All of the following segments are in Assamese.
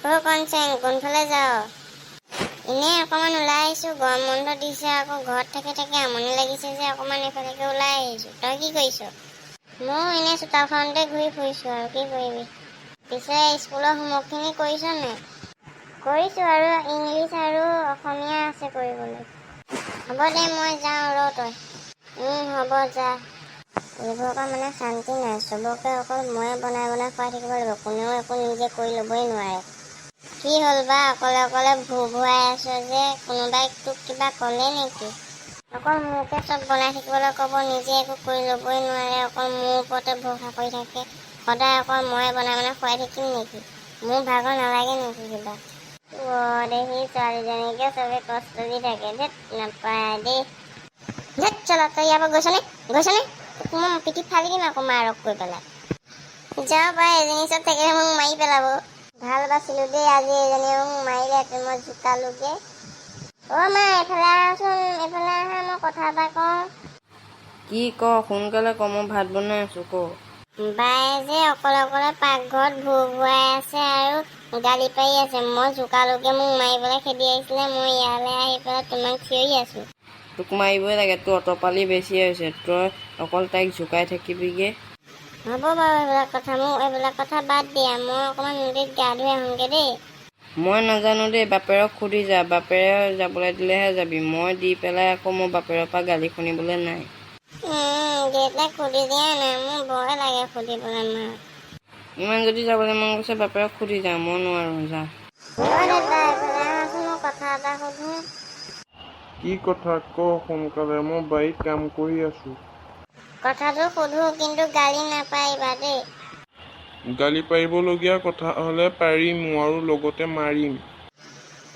কনচেন কোনফালে যাও? এনেই অকণমান ওলাই আহিছোঁ, গৰম বন্ধ দিছে আকৌ ঘৰত থাকি থাকি আমনি লাগিছে যে অকণমান এইফালেকে ওলাই আহিছোঁ। তই কি কৰিছ? ময়ো এনেই চোতালখনতে ঘূৰি ফুৰিছোঁ আৰু কি কৰিবি। পিছে স্কুলৰ হোমৱৰ্কখিনি কৰিছ নাই? কৰিছোঁ আৰু ইংলিছ আৰু অসমীয়া আছে কৰিবলৈ। হ'ব দে মই যাওঁ ৰ তই। হ'ব যা। এইবোৰৰ পৰা মানে শান্তি নাই, চবকে অকল ময়ে বনাই বনাই খুৱাই থাকিব লাগিব, কোনেও একো নিজে কৰি ল'বই নোৱাৰে। কি হ'ল বা অকলে অকলে ভুৱাই আছ যে, কোনোবাই তোক কিবা ক'লে নেকি? অকল মোকে চব বনাই থাকিবলৈ ক'ব, নিজে একো কৰি ল'বই নোৱাৰে, অকল মোৰ ওপৰতে ভৰসা কৰি থাকে। সদায় অকল ময়ে বনাই বনাই খুৱাই থাকিম নেকি? মোৰ ভাগৰ নালাগে নেকি কিবা? দেহি ছোৱালীজনীকে চবে কষ্ট দি থাকে, ধেত নাপায় দেই। ধেত চলা তই ইয়াৰ পৰা গৈছনে? মই পিঠিত ফালি দিম আকৌ মাৰক কৈ পেলাই। যাওঁ পাই এজনী চব থাকিলে মোক মাৰি পেলাব। ভাল বাছিলো দেই আজি, এজনীয়ে মোক মাৰিলে মই জোকালোগে। মা এইফালে আহাচোন, এইফালে আহা মই কথা এটা কওঁ। কি ক? সোনকালে ক, মই ভাত বনাই আছোঁ ক। বায়ে যে অকলে অকলে পাকঘৰত ভুৱাই আছে আৰু গালি পাৰি আছে। মই জোকালোগে মোক মাৰিবলৈ খেদি আহিছিলে, মই ইয়ালৈ আহি পেলাই তোমাক চিঞৰি আছোঁ। তোক মাৰিবই লাগে, তোৰ অতপালি বেছি হৈছে, তই অকল তাইক জোকাই থাকিবিগে। হ'ব বাৰু এইবিলাক কথা বাদ দিয়া, মই অকণমান নদীত গা ধুই আহোঁগৈ দেই। মই নাজানো দেই, বাপেৰক সুধি যা, বাপেৰে যাবলৈ দিলেহে যাবি, মই দি পেলাই আকৌ মোৰ বাপেৰৰ পৰা গালি শুনিবলৈ নাই। দেউতাক সুধি দিয়া নাই, মোৰ ভয় লাগে সুধিবলৈ মাক। ইমান যদি যাবলৈ মন গৈছে বাপেৰক সুধি যা, মই নোৱাৰোঁ যা। দেউতা এইফালে আহাচোন, মই কথা এটা সুধোঁ। কি কথা ক সোনকালে, মই বাৰীত কাম কৰি আছোঁ। কথাটো সুধোঁ কিন্তু গালি নাপাৰিবা দেই। গালি পাৰিবলগীয়া কথা হ'লে পাৰিম আৰু লগতে মাৰিম।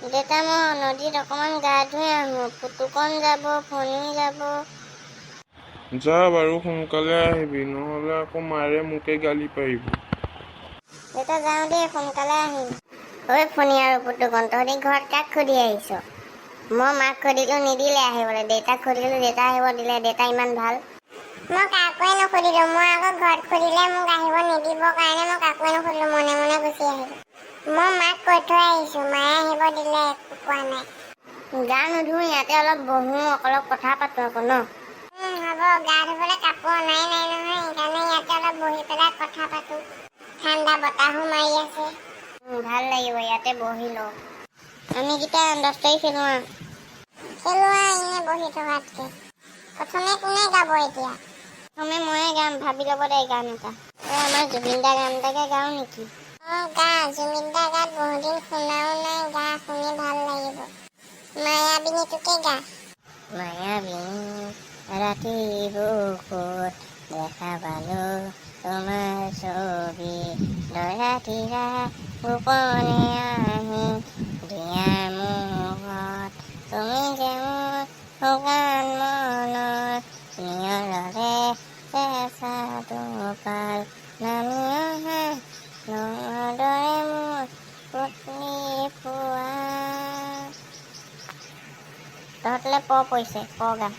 দেউতা মই নদীত অকণমান গা ধুই আহোঁ, পুতুকণ যাব, ফণী যাব। যা বাৰু সোনকালে আহিবি, নহ'লে আকৌ মাৰে মোকে গালি পাৰিব। দেউতা যাওঁ দেই, সোনকালে আহিম। ফণী আৰু পুতুকণ, তহঁতি ঘৰত কাক সুধি আহিছ? মই মাক সুধিলোঁ নিদিলে আহিবলৈ, দেউতাক সুধিলোঁ দেউতা আহিব দিলে, দেউতা ইমান ভাল। মই কাকোৱে নুসুধিলোঁ, মই আকৌ ঘৰত সুধিলে মোক আহিব নিদিবৰ কাৰণে মই কাকোৱে নুসুধিলোঁ, মনে মনে গুচি আহিলোঁ। মই মাক কৈ থৈ আহিছোঁ, মায়ে আহিব দিলে, একো কোৱা নাই। গা নুধুওঁ, ইয়াতে অলপ বহোঁ, অলপ কথা পাতোঁ আকৌ ন? হ'ব, গা ধুবলৈ কাপোৰ অনাই নাই নহয়, সেইকাৰণে ইয়াতে অলপ বহি পেলাই কথা পাতোঁ। ঠাণ্ডা বতাহো মাৰি আছে। ভাল লাগিব ইয়াতে বহি লওঁ। আমিকেইটা 10 তাৰিখ খেলোৱা এনেই বহি থকাতকৈ। প্ৰথমে কোনে গাব এতিয়া? প্ৰথমে ময়ে গাম, ভাবি ল'ব দে গান এটা। আমাৰ জুবিন দা গান এটাকে গাওঁ নেকি? গা, জুবিন দা গাত বহুদিন শুনাও নাই, গা শুনি ভাল লাগিব। মায়াবিনীটোকে গা। মায়াবিনী ৰাতি বুকুত দেখা পালো তোমাৰ ছবি, দৰাতিৰা গোপনে আহি দিয়াৰ মুখত, তুমি যে মোৰ শুকান মনৰ নিয়ৰৰে চেঁচা টোপাল নামি অহা নদৰে মোৰ পুতলি পোৱা। তহঁতলৈ পৰিছে, গা।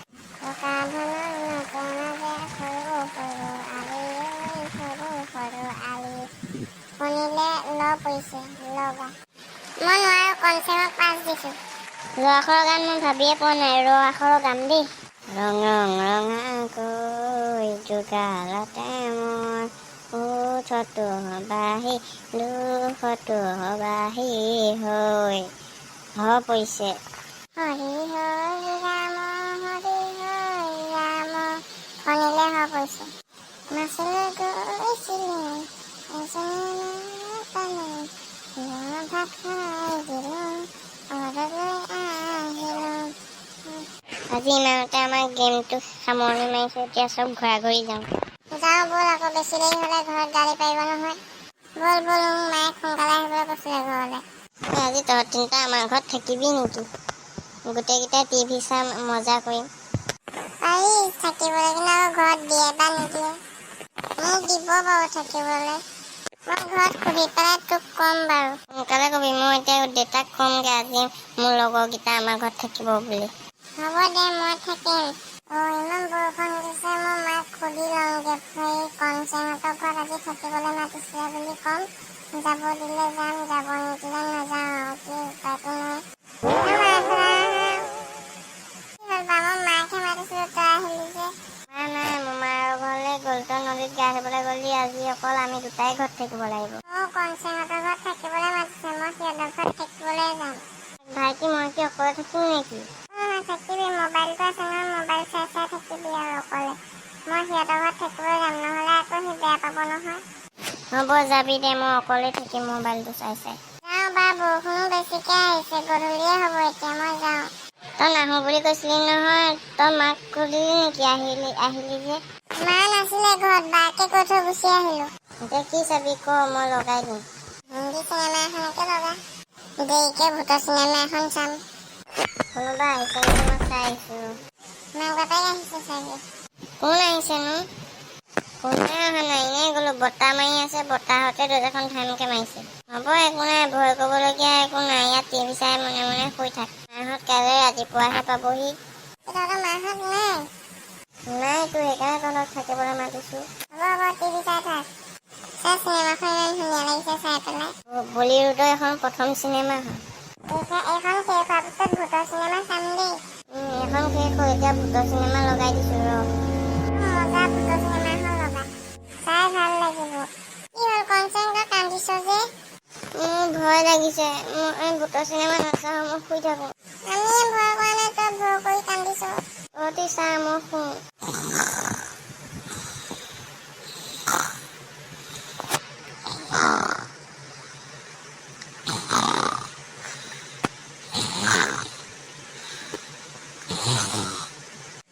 শুনিলে ল পৰিছে, লগা। মই নোৱাৰো, কনচেনত 5 দিছোঁ। ৰ আখৰৰ গান মই ভাবিয়ে পোৱা নাই, ৰ আখৰৰ গাম দেই। ৰং ৰং ৰঙাকৈ জোগালতে মই ওঠটো বাঢ়ি দুখটো বাঢ়ি হৈ পৰিছে। হৰি হৰি ৰাম শুনিলে পৰিছে। নাচিলে গৈছিলে এজনী ভাত খাই দিলোঁ, ঘৰলৈ আহিলোঁ। আজি ইমানতে আমাৰ গেমটো সামৰণি মাৰিছোঁ, এতিয়া চব ঘৰা ঘৰি যাওঁ ব'ল, আকৌ বেছি দেৰি হ'লে ঘৰত গালি পাৰিব নহয়। ব'ল মোক মায়ে সোনকালে আহিবলৈ কৈছিলে ঘৰলৈ। আজি তহঁত তিনিটা আমাৰ ঘৰত থাকিবি নেকি? গোটেইকেইটাই টিভি চাম, মজা কৰিম। পাৰি থাকিবলৈ, কিন্তু আকৌ ঘৰত দিয়ে বা নিদিয়ে। মোক দিব বাৰু থাকিবলৈ, মই ঘৰত সুধি পেলাই তোক ক'ম বাৰু। সোনকালে কবি, মই এতিয়া দেউতাক ক'মগৈ আজি মোৰ লগৰকেইটা আমাৰ ঘৰত থাকিব বুলি। হ'ব দে, মই থাকিম। ইমান বৰষুণ দিছে, মই মাক সুধি লওঁগৈ, কনচেহঁতৰ ঘৰত আজি থাকিবলৈ মাতিছিলে বুলি ক'ম। যাব দিলে যাম, যাব নিদিলে নাযাওঁ। কি উপায়টো নাই। মই মাকে মাতিছিলো, তই আহিলি যে। মা নাই, মোমাৰ ঘৰলৈ গ'ল। তই নদীত গা ধুবলৈ গ'লি, আজি অকল আমি দুটাই ঘৰত থাকিব লাগিব। মোক কনচেঙহঁতৰ ঘৰত থাকিবলৈ মাতিছে, মই সিহঁতৰ ঘৰত থাকিবলৈ যাম। ভাইটি মই কি অকলে থাকিম নেকি? থাকিবি, মোবাইলটো আছে নহয়, মোবাইল চাই চাই থাকিবি আৰু অকলে। মই সিহঁতৰ ঘৰত থাকিবলৈ যাম, নহ'লে আকৌ সি বেয়া পাব নহয়। হ'ব যাবি দে, মই অকলে থাকিম মোবাইলটো চাই চাই। যাওঁ বা, বৰষুণো বেছিকৈ আহিছে, গধূলিয়ে হ'ব এতিয়া, মই যাওঁ। তই নাহো বুলি কৈছিলি নহয়, তই মাক সুধিলি নেকি আহিলি যে? মা নাছিলে ঘৰত, বাকে কৈ থৈ গুচি আহিলো। এতিয়া কি চাবি ক, মই লগাই দিম। হিন্দী চিনেমা এখনকে লগা। দেৰিকে ভূতৰ চিনেমা এখন চাম। কোনোবা আহিছে নেকি, মই চাই আহিছো। মাক বাপেক আহিছে চাগে। কোন আহিছেনো? কোনোৱে অহা নাই, এনেই গ'লো। বতাহ মাৰি আছে, বতাহতে দৰ্জাখন ধামকে মাৰিছে। হ'ব একো নাই, ভয় কৰিবলগীয়া একো নাই। ইয়াত টিভি চাই মনে মনে শুই থাক। মাহঁত কাইলৈ ৰাতিপুৱাহে পাবহি। তহঁতৰ মাহঁত নাই? নাইতো, সেইকাৰণে তহঁতক থাকিবলৈ মাতিছো। হ'ব টিভি চাই থাক। চাই, চিনেমাখন ইমান ধুনীয়া লাগিছে চাই পেলাই। বলিউডৰ এখন প্ৰথম চিনেমা হয়। এইখন শেষ হোৱাৰ পিছত ভূতৰ চিনেমা চাম দেই। এখন শেষ হ'ল, এতিয়া ভূতৰ চিনেমা লগাই দিছো ৰ। মজা, ভূতৰ চিনেমা এখন লগা। চাই ভাল লাগিব। কি হ'ল কনচেং, তই কান্দিছ যে? মোৰ ভয় লাগিছে, মই ভূতৰ চিনেমা নাচাওঁ, মই শুই থাকো। আমিয়ে ভয় কৰা নাই, তই ভয় কৰি কান্দিছ। তহঁতি চা, মই শুওঁ।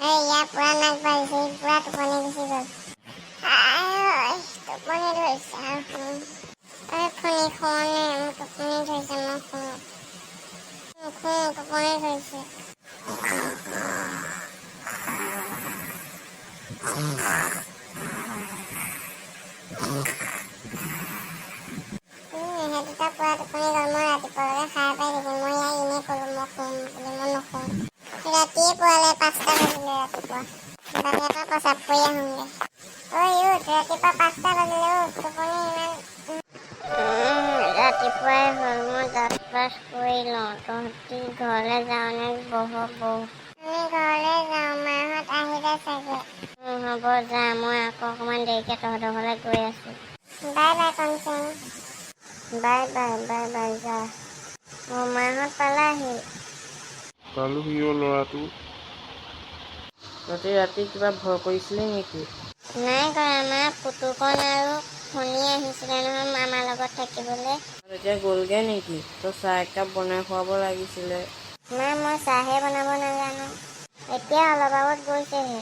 ইয়াৰ পুৰা নাক বাঢ়িছে, পুৰা টোপনি গুচি গ'ল। টোপনি ধৰিছে আৰু ফণী শুৱনে? মোৰ টোপনি ধৰিছে, মই শুওঁ। টোপনি ধৰিছে। সিহঁত দুটা পুৰা টোপনি গ'ল। মই ৰাতিপুৱালৈকে সাৰ পাই থাকিম। মই ইয়াক এনেই ক'লো মই শুম বুলি, মই নুশুম। ৰাতিয়ে পোৱালে 5টা বাজিলে ৰাতিপুৱা। বাহিৰৰ পৰা প্ৰস্ৰাৱ কৰি আহোঁগৈ। ৰাতিপুৱা 5টা বাজিলে, টোপনি ইমান। ৰাতিপুৱাই হ'ল, মই দাঁত ব্ৰাছ কৰি লওঁ। তহঁতি ঘৰলৈ যাওঁনে বহ? আমি ঘৰলৈ যাওঁ, মাহঁত আহিলে চাগে। হ'ব যা, মই আকৌ অকণমান দেৰিকৈ তহঁতৰ ঘৰলৈ গৈ আছোঁ। Bye bye Konseng. Bye bye যা। মাহঁত পালাহি। পালোহি অ' ল'ৰাটো। তহঁতি ৰাতি কিবা ভয় কৰিছিলি নেকি? নাই কৰা, মা পুতুকণ আৰু ফণী আহিছিলে নহয় আমাৰ লগত থাকিবলৈ। এতিয়া গ'লগৈ নেকি? তই চাহ একাপ বনাই খুৱাব লাগিছিলে। নাই, মই চাহে বনাব নাজানো। এতিয়া অলপ আগত গৈছেহে।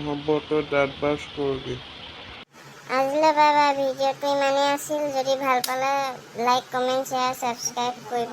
হ'ব, তই দাঁত ব্ৰাছ কৰগৈ। আজিলৈ বাই বাই। ভিডিঅ'টো ইমানেই আছিল। যদি ভাল পালে লাইক, কমেণ্ট, শ্বেয়াৰ, ছাবস্ক্ৰাইব কৰিব।